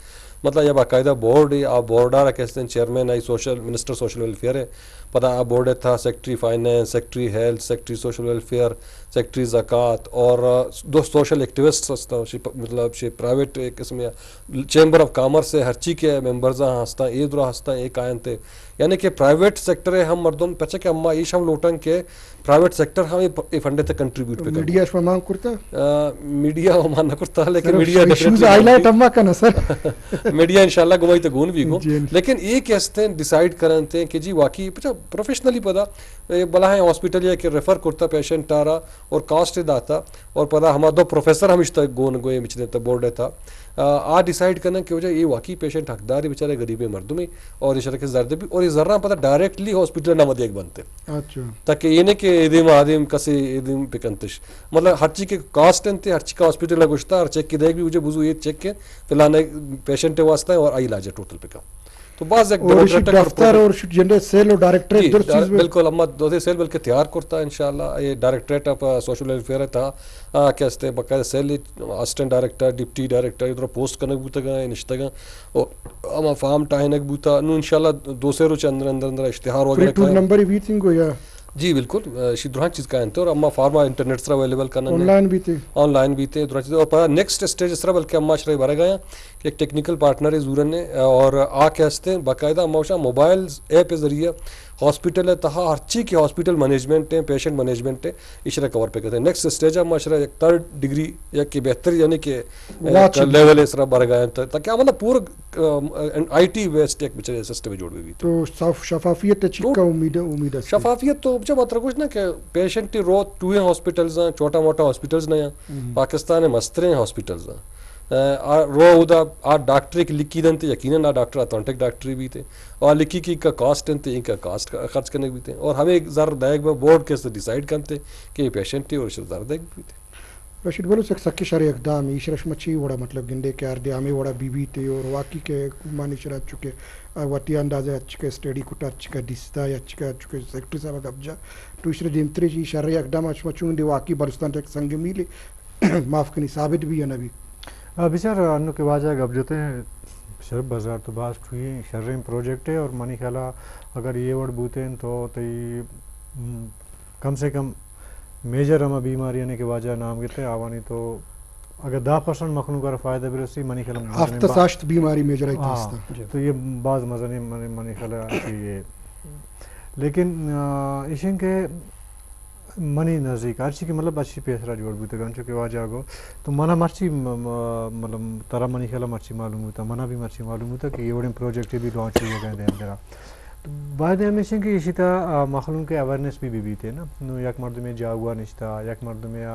مطلب یہ باقاعدہ بورڈ ہے. آپ بورڈ آ کہتے ہیں chairman I social minister social welfare ہے پتہ آپ بورڈ تھا secretary finance secretary health secretary social welfare secretary زکوٰۃ اور دو سوشل ایکٹیوسٹ ہستا مطلب پرائیویٹ قسم چیمبر آف کامرس ہے ہر چی کے ممبرز ہستا عید رو ہستا ایک آئن تھے یعنی کہ پرائیویٹ سیکٹر ہے ہم مردم پچھے کہ اما ایش ہم لوٹن کے پرائیوٹ سیکٹر ہم یہ فنڈے تھے کنٹریبیوٹ پہ میڈیا اس میں مانگ کرتا میڈیا مان نہ کرتا لیکن میڈیا ہائی لائٹ اما کا نا سر میڈیا انشاءاللہ گواہی تو گون بھی گو لیکن یہ کیستے ہیں ڈیسائیڈ کرتے ہیں کہ جی واقعی پروفیشنلی پتا بلا ہے ہاسپٹل یا کہ ریفر کرتا پیشنٹ آ رہا اور کاسٹ داتا اور پتا ہمارا دو پروفیسر ہم اس طرح گون گوئے مچنے تھا بورڈ تھا آ ڈیسائیڈ کرنا کہ وجہ یہ واقعی پیشنٹ حقدار ہے بیچارے غریب مردم ہی اور اس طرح کے زردے بھی اور یہ ذرا پتہ ڈائریکٹلی ہاسپٹل نہ دیکھ بنتے تاکہ یہ نہیں کہ ادیم آدم کسی ادیم پکنتش مطلب ہر چیز کے کاسٹ انتے ہر چیز کا ہاسپٹل لگوشتا ہر چیک کی دیکھ بھی مجھے بزو یہ چیک کے فی الحال پیشنٹ واسطہ ہے اور آئی علاج ہے ٹوٹل پہ کا تو بعض ایک دفتر اور جنرل سیل اور ڈائریکٹریٹ بالکل اما دو سیل بلکہ تیار کرتا ہے انشاءاللہ یہ ڈائریکٹریٹ آف سوشل ویلفیئر تھا کہتے ہیں باقاعدہ cell assistant director deputy director ادھر پوسٹ کرنے بوتا گا نشتا گا اور اما فارم ٹائنک بوتا نو انشاءاللہ دو سے روچ اندر اندر اندر اشتہار وغیرہ نمبر بھی تھنگ یا جی بالکل شدران چیز کا انتے اور اما فارما انٹرنیٹ سر اویلیبل کرنا آن لائن بھی تھے دران چیز اور پتا نیکسٹ اسٹیج اس طرح بلکہ اما شرح بھرا گیا کہ ایک ٹیکنیکل پارٹنر ہے زورن نے اور آ کے ہستے ہیں باقاعدہ اماوشا موبائل ایپ کے ذریعے ہاسپٹل ہے تہا ہر چیز کی ہاسپٹل مینجمنٹ ہے پیشنٹ مینجمنٹ ہے اشرا کور پہ کرتے ہیں نیکسٹ اسٹیج ہے معاشرہ ایک تھرڈ ڈگری یا کہ بہتر یعنی کہ لیول اس طرح بڑھ گئے تاکہ مطلب پورا آئی ٹی ویسٹ ایک بچے سسٹم جوڑ بھی تو شفافیت کا امید شفافیت تو جو مطلب کچھ نا کہ پیشنٹ رو ٹو ہاسپٹلز ہیں چھوٹا موٹا ہاسپٹلز نہیں ہیں پاکستان مسترے ہاسپٹلز ہیں رو ادا آ ڈاکٹر کی لکھی دن تھے یقیناً آ ڈاکٹر اتھینٹک ڈاکٹری بھی تھے اور لکھی کی کا کاسٹ تھے ان کا کاسٹ خرچ کرنے بھی تھے اور ہمیں زر دیکھ بورڈ کے ڈیسائیڈ کرتے کہ یہ پیشنٹ تھے اور زر دیکھ بھی تھے رشید بولو سکی شرح اقدام ایشرش مچھی وڑا مطلب گنڈے کے آردے ہمیں وڑا بی بی تھے اور واقعی کے مانی شرح چکے وتی اندازہ اچھ کے اسٹڈی کٹا اچھ کا ڈستا یا اچھ کا چکے سیکٹری صاحب قبضہ تو اس دیمتری جی شرح اقدام اچھ مچوں دے واقعی بلوچستان ایک سنگ میلی معاف کنی ثابت بھی ہے نبی بچار انو کے واجہ گب جوتے ہیں شرب بازار تو باس ہوئی شرم پروجیکٹ ہے اور منی خیالہ اگر یہ وڑ بوتے ہیں تو کم سے کم میجر ہمیں بیماری یعنی کہ واجہ نام گتے آوانی تو اگر 10% مخلوق کا فائدہ بھی رسی منی خیالہ افتساشت بیماری میجر ہے تو یہ بعض مزنی منی خیالہ کہ یہ لیکن اشن کے منی نزدیک اچھی کی مطلب اچھی پیسرا جوڑ بھی تھا چونکہ واجہ گو تو منا مرچی مطلب ترا منی خیالہ مرچی معلوم ہوتا منا بھی مرچی معلوم ہوتا کہ یہ بڑے پروجیکٹ بھی لانچ ہوئے گئے دیں ذرا تو بعد ہمیشہ کہ اسی طرح مخلوق کے اویرنیس بھی تھے نا نو یک مرد میں جاگوا نشتا یک مرد میں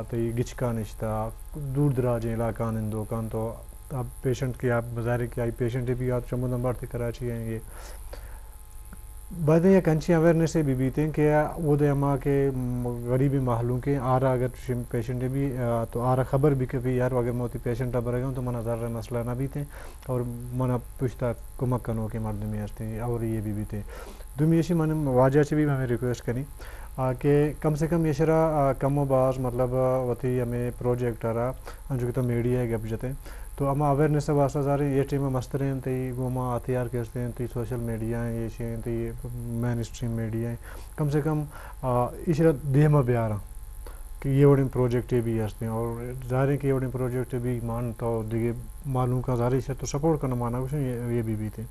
تو یہ گچکا نشتا دور دراز علاقہ نندو کان تو اب پیشنٹ کی آپ بظاہر کی آئی پیشنٹ بھی آپ چمو نمبر تھے کراچی ہیں یہ بعد یہ کنچی اویرنیس سے بھی تھے کہ وہ دے اما کے غریبی محلوں کے آ رہا اگر پیشنٹ بھی تو آ رہا خبر بھی کہ یار اگر موتی پیشنٹ اب رہے گا تو منا ذرا مسئلہ نہ بھی تھے اور منا پوچھتا کمک کنو کے مرد میں ہستے اور یہ بھی تھے دومی ایسی من واجہ سے بھی ہمیں ریکویسٹ کریں کہ کم سے کم یہ شرح کم و باز مطلب وتی ہمیں پروجیکٹ آ رہا جو کہ تو میڈیا ہے گپ جاتے تو ہم اویرنیس واسطہ سارے یہ ٹیم مستر ہیں تو گوما ہتھیار کہتے ہیں تو سوشل میڈیا ہیں یہ ہیں تو یہ مین اسٹریم میڈیا ہیں کم سے کم اس دیما بیارا کہ یہ بڑے پروجیکٹ بھی ہستے ہیں اور ظاہر ہے کہ یہ بڑے پروجیکٹ بھی مان تو دیکھے معلوم کا ظاہر سے تو سپورٹ کرنا مانا کچھ یہ بھی تھے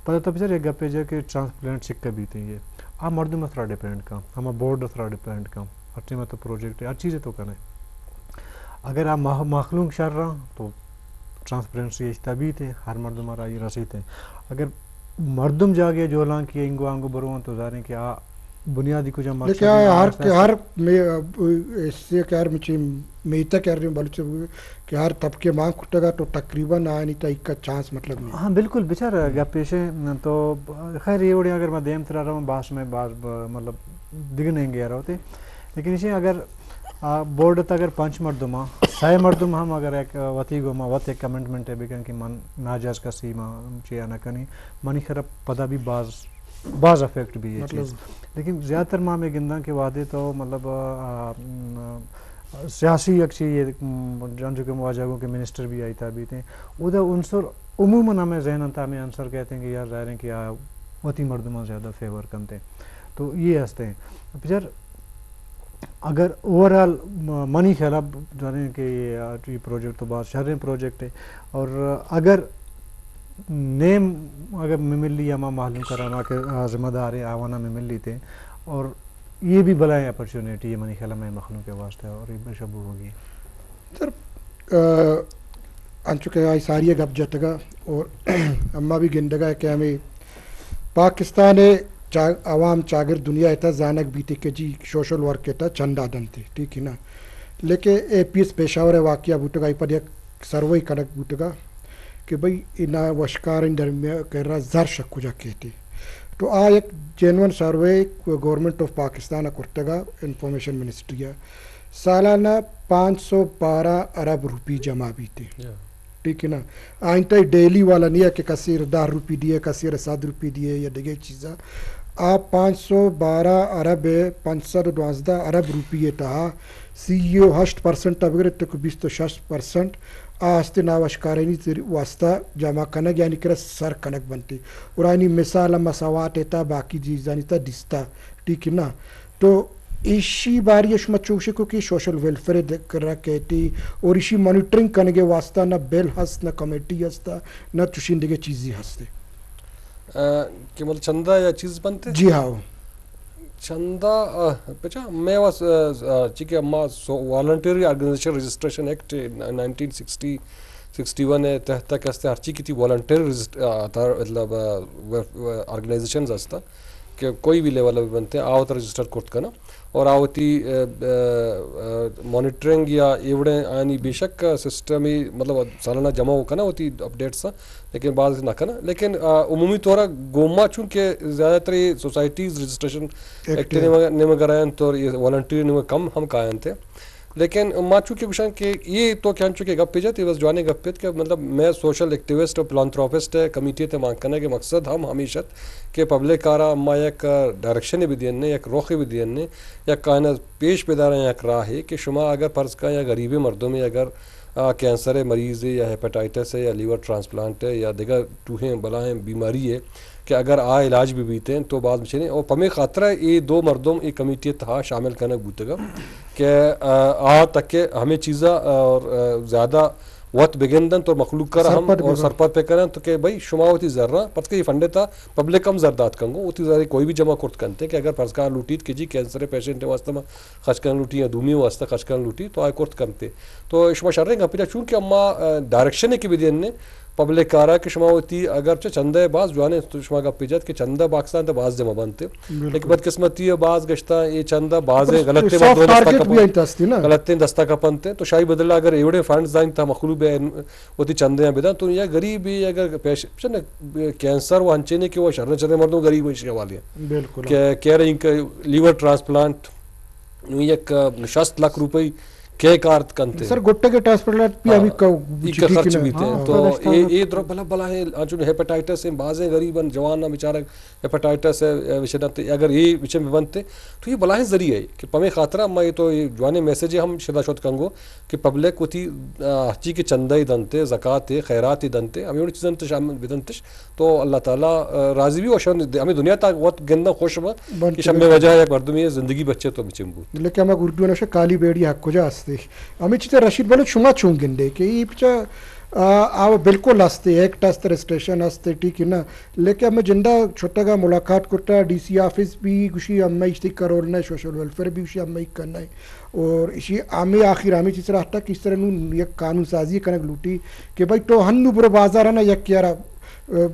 پتہ تب سر ایک گپے جا کہ ٹرانسپلانٹ سکہ بھی تھے یہ آپ مرد میں تھوڑا ڈپینڈ کا ہمارا بورڈ تھوڑا ڈپینڈ کا اچھے میں تو پروجیکٹ ہے ہر چیزیں تو کریں اگر آپ مخلوق شر رہا تو ٹرانسپیرنسی تبھی تھے ہر مردم ہمارا یہ رسی تھے اگر مردم جاگے جو لان کیے انگو آنگو بروان تو ظاہر ہے کہ بنیادی کچھ ہم ہر اس سے کہہ رہے میتا کہہ رہے ہیں بلچ کہ ہر طبقے مانگ کھٹے گا تو تقریباً آنی تا ایک کا چانس مطلب نہیں ہاں بالکل بیچار گا پیشے تو خیر یہ وڑی اگر میں دیم ترا رہا ہوں باس میں باس مطلب دگ نہیں گیا رہتے لیکن اسے اگر بورڈ اگر 5 مردما 6 مردم ہم اگر ایک وتی گوما وت ایک کمنٹمنٹ ہے بکن کہ من ناجائز کا سیما چیا نہ کنی منی خراب پتہ بھی بعض افیکٹ بھی یہ چیز لیکن زیادہ تر ماں میں گندہ کے وعدے تو مطلب سیاسی یک چیز جو کہ مواجہوں کے منسٹر بھی آئی تھا بھی تھے ادھر عنصر عموماً ہمیں ذہن تھا ہمیں آنسر کہتے ہیں کہ یار ظاہر ہے کہ وتی مردمان زیادہ فیور کرتے ہیں تو یہ ہستے ہیں پھر اگر اوور آل منی خیال آپ جانیں کہ یہ پروجیکٹ تو بہت شرح پروجیکٹ ہے اور اگر نیم اگر میں مل لی ہمیں معلوم کرانا کہ ذمہ دار ہے آوانا میں مل لی تھے اور یہ بھی بلائیں اپرچونیٹی ہے منی خیال میں مخلوق کے واسطے اور یہ بشبو ہوگی سر انچکے آئی ساری گپ جتگا اور اما بھی گندگا کہ ہمیں پاکستان عوام چاگر دنیا ایتا زانک بیتے کہ جی سوشل ورک ایتا چند آدن تھے ٹھیک ہے نا لیکن اے پی ایس پیشاور واقعہ بوٹگا ای پر ایک سروے کنک بوٹگا کہ بھئی اینا وشکار ان درمیان کہہ رہا زر شکو جا کہتے تو آ ایک genuine survey government of Pakistan کرتگا انفارمیشن منسٹری سالانہ 512 ارب روپی جمع بھی تھے ٹھیک ہے نا آئندہ ڈیلی والا نہیں ہے کہ کثیر 10 روپی دیے کثیر 7 روپی دیے یا دیگر چیزاں آپ 512 ارب 512 ارب روپیے تھا سی او 8% اگر تک 26% آستے ناوشکارینی واسطہ جمع کنک یعنی کہ سر کنک بنتے اور آئینی مثال مساوات ایتا باقی چیزانی تا دستا ٹھیک ہے نا تو ایشی باری شما چوشے کو کہ سوشل ویلفیئر کرا کہتی اور ایشی مانیٹرنگ کرنے کے واسطہ نہ بیل ہست نہ کمیٹی ہستا نہ چوشندگی چیزی ہستے کہ مطلب چندہ یا چیز بنتے جی ہاں چندہ بچا میں واس چیکہ اما والنٹری آرگنائزیشن رجسٹریشن ایکٹ 1961 ہے تحت کہتے ہر چیز کی تھی والنٹری مطلب آرگنائزیشنز ہستا کہ کوئی بھی لیول بھی بنتے ہیں آوت رجسٹر کرت کنا اور آوتی مانیٹرنگ یا ایوڑیں آنی بے شک سسٹم ہی مطلب سالانہ جمع ہو کنا ہوتی اپڈیٹس لیکن بعض نہ کنا لیکن عمومی طور گوما چونکہ زیادہ تر یہ سوسائٹیز رجسٹریشن ایکٹ نیم کرائیں تو یہ والنٹری نیم کم ہم قائم تھے لیکن ماں چونکہ کشان کہ یہ تو کیا چونکہ گپ پہ جاتی بس جوانے گپ پہ کہ مطلب میں سوشل ایکٹیوسٹ اور پلانتھروپسٹ ہے کمیٹی تے مانگ کرنے کے مقصد ہم ہمیشہ کہ پبلک کارا اما یک ڈائریکشن بھی دینے یک روخی بھی دینے یا کائنا پیش پیدار یک راہ ہے کہ شما اگر فرض کا یا غریبی مردوں میں اگر کینسر مریض ہے یا ہیپاٹائٹس ہے یا لیور ٹرانسپلانٹ ہے یا دیگر ٹوہیں بلائیں بیماری ہے کہ اگر علاج بھی بیتے ہیں تو بعد میں اور پمیں خاطرہ یہ دو مردوں یہ کمیٹی تھا شامل کرنا بوتے گا کہ تک کہ ہمیں چیزاں اور زیادہ وقت بگندن تو مخلوق کر ہم اور سرپت پہ کریں تو کہ بھائی شما ہوتی ذرہ پتہ کہ یہ فنڈے تھا پبلک کم زردات کنگو ہوتی ذرہ کوئی بھی جمع کرت کرتے کہ اگر فرض کار لوٹیت کہ جی کینسر پیشنٹ واسطہ میں خرچ کرنا لوٹی یا دومی واسطہ خرچ کرنا لوٹی تو آئے کرت کرتے تو شما شر رہے گا پھر چونکہ اما ڈائریکشن ہے کہ بھی دینے پبلک کارا کہ شما ہوتی اگرچہ چندہ باز جوانے تو شما کا پیجت کہ چندہ پاکستان تو باز جمع بنتے لیکن بدقسمتی ہے باز گشتہ یہ چندہ باز غلط دستہ کا پنتے تو شاہی بدلہ اگر ایوڑے فنڈز دائیں تا مخلوب ہوتی چندے ہیں بیدان تو یہ غریب ہی اگر کینسر وہ ہنچینے کہ وہ شرن چرنے مردوں غریب ہوئی شوالی ہے کہ کہہ رہی ہیں کہ لیور ٹرانسپلانٹ یک 60 لاکھ روپے کے کارت کنتے سر گٹے کے ٹرانسپلانٹ بھی ابھی خرچ بھی تھے تو یہ در بلا بلا ہے چون ہیپاٹائٹس ہیں بعض غریباً جوان بیچارہ ہیپاٹائٹس ہے اگر یہ وچے میں بنتے تو یہ بلا ذریعہ ہے کہ پمیں خاطرہ میں یہ تو جوانے میسیج ہم شدہ شد کنگو کہ پبلک ہوتی ہچی کے چندہ ہی دنتے زکوٰۃ خیرات ہی دنتے ہمیں انہوں چیزیں شامل بدنتش تو اللہ تعالیٰ راضی بھی اور ہمیں دنیا تک بہت گندہ خوش ہوا کہ شب میں وجہ ہے مردمی زندگی بچے تو بچے بود لیکن ہمیں اردو نوشہ کالی بیڑی حق کو جا ہستے ہمیں چیزیں رشید بولے شما چون گندے کہ یہ پچھا آو بالکل ہستے ایکٹ ہستے رجسٹریشن ہستے ٹھیک ہے نا لیکن ہمیں جندہ چھوٹا گا ملاقات کرتا ڈی سی آفس بھی کچھ ہمیں اشتی کرولنا ہے سوشل ویلفیئر بھی کچھ ہمیں کرنا ہے اور اسی ہمیں آخر ہمیں چیز رہتا کہ اس طرح یک قانون سازی کنک لوٹی کہ بھائی تو ہنو برو بازار ہے نا یک کیارا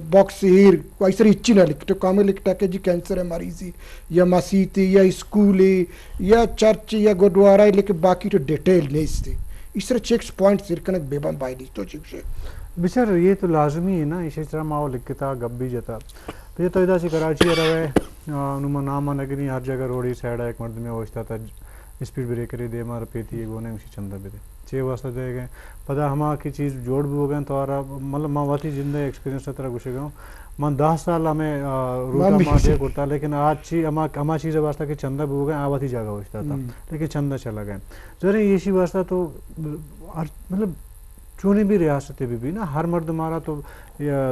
باکس ہیر ایسا اچھی نہ لکھ تو کام لکھتا کہ جی کینسر ہے مریضی یا مسیح یا اسکول یا چرچ یا گردوارا ہے لیکن باقی تو ڈیٹیل نہیں اس اس طرح چیکس پوائنٹ سرکنک بے بم بائی دی تو چیک سے بچر یہ تو لازمی ہے نا اسی طرح ماحول لکھتا گب بھی جاتا پھر تو ادھر سے کراچی روے نما نام نگری ہر جگہ روڈی سائڈ ایک مرد میں ہوتا تھا اسپیڈ بریکر ہی دے مار پیتی ہے گونے اسی چندہ پہ دے 6 واسطہ دے گئے پتہ ہما کی چیز جوڑ بھی ہو گئے تو آرہا مطلب ماں واتی زندہ ایکسپیرینس طرح گوشے گا میں 10 سال ہمیں روٹا ماں دے کرتا لیکن آج چیز ہما چیز واسطہ کہ چندہ بھی ہو گئے آواتی جاگہ ہوشتا تھا لیکن چندہ چلا گئے ذرا یہ اسی واسطہ تو مطلب چونے بھی ریاستیں بھی نا ہر مرد ہمارا تو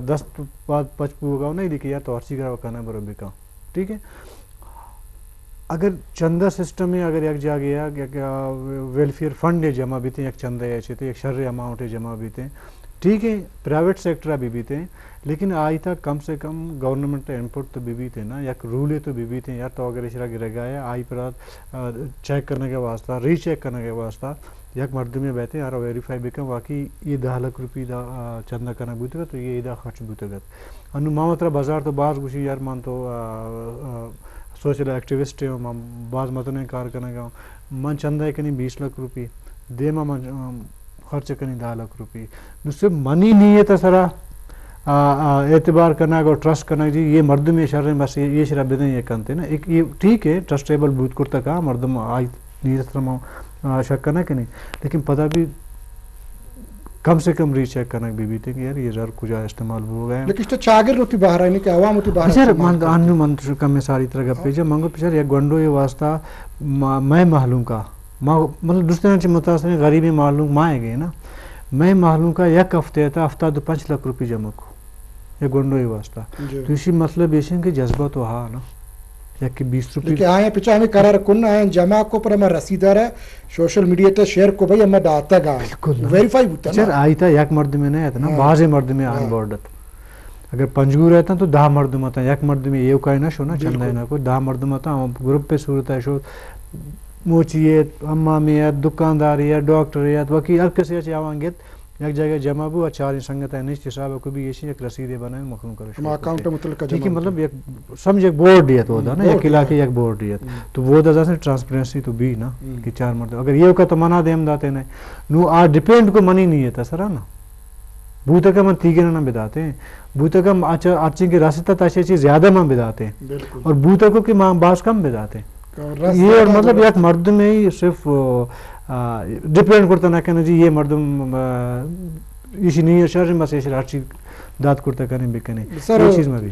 10 پچپو ہوگا نہیں لکھے یا تو ہرچی کا کہنا برابر کا ٹھیک ہے. اگر چندہ سسٹم ہے اگر یک جا گیا ویلفیئر فنڈ جمع بھی تھے یک چندہ ایسے تھے ایک شر اماؤنٹ جمع بھی تھے ٹھیک ہے پرائیویٹ سیکٹر بھی تھے لیکن آج تک کم سے کم گورنمنٹ انپٹ تو بھی تھے نا یک رولے تو بھی تھے یا تو اگر اشرا گر گیا ہے آئی پر چیک کرنے کے واسطہ ری چیک کرنے کے واسطہ یک مرد میں بیٹھے اور ویریفائی بھی کم واقعی یہ 10 لاکھ روپی دا چندہ کرنا بوتے گا تو یہ دا خرچ بوتے گا انو مامترا بازار تو باز گوشی یار مان تو سوشل ایکٹیوسٹ ہے میں بعض متنے کار کرنے گا من چندہ کنی 20 لاکھ روپی دے من خرچ کنی 10 لاکھ روپی دوسرے منی نہیں ہے تو سرا اعتبار کرنا اور ٹرسٹ کرنا جی یہ مردم یہ شر بس یہ شرح بدیں یہ کنتے نا ایک یہ ٹھیک ہے ٹرسٹیبل بوت کرتا کہا مردم آج نہیں طرح شک کرنا کہ نہیں لیکن پتہ بھی کم سے کم ری چیک کرنا بھی تھے کہ یار یہ زر کجا استعمال ہو گئے لیکن تو چاگر ہوتی باہر آئے کہ عوام ہوتی باہر سر انو منتر کا میں ساری طرح گپے جب منگو پچھر یہ گنڈو یہ واسطہ میں معلوم کا مطلب دوسرے متاثر غریبی معلوم مائیں گئے نا میں معلوم کا یک ہفتے تھا ہفتہ تو 5 لاکھ روپی جمع کو یہ گنڈو یہ واسطہ تو اسی مطلب یہ کہ جذبہ تو ہاں نا یا کہ 20 روپی لیکن آئیں پچھا ہمیں قرار کن آئیں جمع کو پر ہمیں رسیدار ہے سوشل میڈیا تے شیئر کو بھئی ہمیں ڈاتا گا ویریفائی ہوتا ہے سر آئی تھا یک مرد میں نہیں آتا نا بعض مرد میں آن بورڈت اگر 5 رہتا تو 10 مرد میں آتا یک مرد میں یہ کہنا شو نا چندہ نا کو 10 مرد میں آتا گروپ پہ صورت ہے شو موچیت امامیت دکانداریت ڈاکٹریت وکیل ہر کسی اچھے آوانگیت یک جگہ جمع بھی چار سنگت ہے نہیں صاحب کو بھی یہ ایک رسیدیں بنائیں مخلوق کرے اکاؤنٹ متعلق ٹھیک ہے مطلب ایک سمجھ ایک بورڈ دیت ہوتا نا ایک علاقے ایک بورڈ دیت تو وہ دزا سے ٹرانسپیرنسی تو بھی نا کہ 4 مرد اگر یہ کا تو منع دیم داتے نہیں نو آ ڈیپینڈ کو منی نہیں ہے سر نا بوتا کا من تیگے نہ بداتے ہیں بوتا کا اچھے کے راستہ تاشے چیز زیادہ من بداتے ہیں اور بوتا کو کہ ماں باس کم بداتے ہیں یہ اور مطلب ایک مرد میں ہی صرف ڈپینڈ کرتا نہ کہنا جی یہ مردم اسی نہیں ہے شہر میں سے ہر چیز داد کرتا کریں بھی کریں یہ چیز میں بھی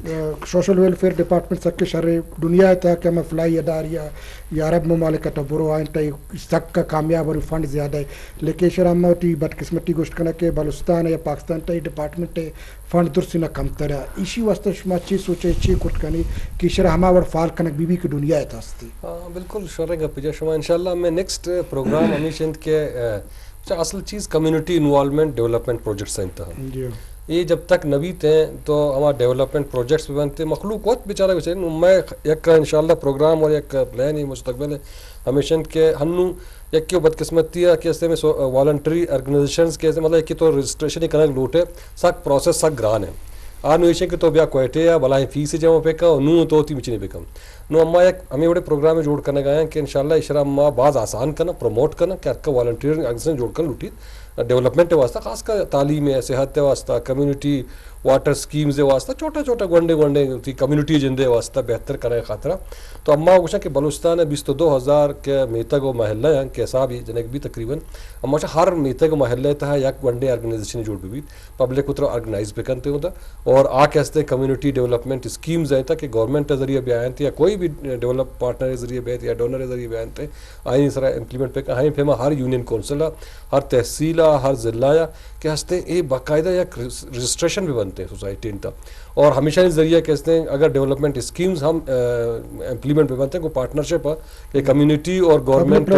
سوشل ویلفیئر ڈپارٹمنٹ سک کے شر دنیا تھا کہ ہمیں فلائی اداریا یا عرب ممالک کا برو آئیں سک کا کامیاب اور فنڈ زیادہ ہے لیکن شرح ہوتی بدقسمتی گوشت کرنا کہ بلوچستان یا پاکستان ٹائی ڈپارٹمنٹ فنڈ درست نہ کم تر ہے اسی واسطے شما چیز سوچے چی کٹ کرنی کہ شرح ہما اور فال کنک بی بی کی دنیا ہے تاستی بالکل شرح کا پجا شما انشاءاللہ میں نیکسٹ پروگرام ہمیشہ کے اصل چیز کمیونٹی انوالومنٹ ڈیولپمنٹ پروجیکٹس ہیں انتہا یہ جب تک نویت ہیں تو ہمارا ڈیولپمنٹ پروجیکٹس بھی بنتے مخلوق بہت بیچارہ بچے میں ایک انشاءاللہ پروگرام اور ایک پلان ہی مستقبل ہے ہمیشہ کے ہنو یک کیوں بدقسمتی ہے کہ اس میں والنٹری آرگنائزیشنز کے مطلب ایک تو رجسٹریشن ہی کرنا لوٹے سک پروسیس سک گران ہے آنو ایشن کے تو بیا کوئٹے یا بلائیں فیس جمع پہ کا نو تو ہوتی مچنے پہ کم نو اما ایک ہمیں بڑے پروگرام میں جوڑ کرنے گئے ہیں کہ انشاءاللہ اشرا اما بعض آسان کرنا پروموٹ کرنا کہ آپ کا والنٹیئر آرگنائزیشن جوڑ کر لوٹی ڈیولپمنٹ واسطہ خاص کر تعلیم ہے صحت واسطہ کمیونٹی واٹر سکیمز واسطہ چھوٹا چھوٹا گونڈے کمیونٹی جندے واسطہ بہتر کرنے خاطرہ تو اما وچھا کہ بلوچستان 22,000 کے میتگ و محلہ ہیں کے حساب جنک بھی تقریباً اما ہر میتگ و محلہ تھا یک ونڈے آرگنائزیشن جوڑ بھی پبلک اتر آرگنائز بھی کرتے ہوتا اور آ کے ہستے کمیونٹی ڈیولپمنٹ اسکیمز ہیں تھا کہ گورنمنٹ کے ذریعے بھی آئے تھے یا کوئی بھی ڈیولپ پارٹنر کے ذریعے بھی یا ڈونر کے ذریعے بھی آئے تھے آئیں اس طرح امپلیمنٹ پہ کہیں پھر ہر یونین کونسل ہر تحصیل ہر ضلع کہ ہستے یہ باقاعدہ یک رجسٹریشن بھی بنتے ہیں سوسائٹی ان تک اور ہمیشہ اس ذریعے کہتے ہیں اگر ڈیولپمنٹ اسکیمز ہم امپلیمنٹ پہ بنتے ہیں کوئی پارٹنرشپ ہے کہ کمیونٹی اور گورنمنٹ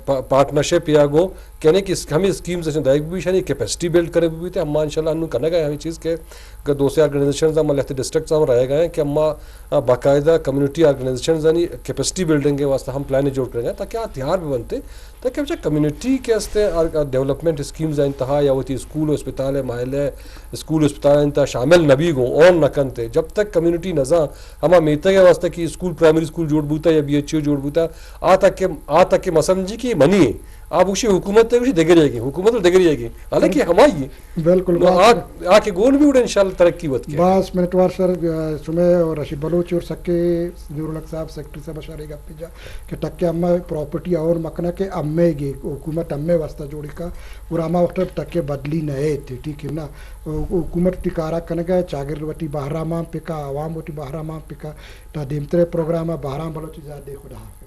پارٹنرشپ یا گو کہنے کہ ہمیں اسکیمز دائق بھی شانی کیپیسٹی بلڈ کرے بھی تھے ہم انشاءاللہ انہوں کرنے گئے ہمیں چیز کے دوسرے آرگنائزیشنز ہم لہتے ڈسٹرکٹس ہم رہے گئے ہیں کہ ہم باقاعدہ کمیونٹی آرگنائزیشنز یعنی کیپیسٹی بلڈنگ کے واسطے ہم پلان جوڑ کریں گے تاکہ ہتھیار بھی بنتے تاکہ بچہ کمیونٹی کے واسطے ڈیولپمنٹ اسکیمز انتہا یا ہوتی اسکول ہسپتال محلے اسکول ہسپتال انتہا شامل نبی گو اور نہ کنتے جب تک کمیونٹی نظام ہما میتا کے واسطے کہ اسکول پرائمری اسکول جوڑ بوتا یا بی ایچ او جوڑ بوتا آ تک کہ مسمجھی کہ منی ہے آپ اسی حکومت دگر جائے گی حکومت دگر جائے گی حالانکہ ہماری بالکل آ کے گول بھی اڑے انشاءاللہ ترقی بت کی باس منٹ وار سر سمے اور رشید بلوچ اور سکے نور الحق صاحب سیکٹری صاحب اشارے گا پہ جا کہ ٹکے اما پراپرٹی اور مکنا کے امے گی حکومت امے واسطہ جوڑی کا اور اما وقت ٹکے بدلی نئے تھے ٹھیک ہے نا حکومت ٹکارا کرنے گئے چاگر وٹی بہرام پہ کا عوام وٹی بہرام پہ کا تا دیمترے پروگرام بہرام بلوچ زیادہ خدا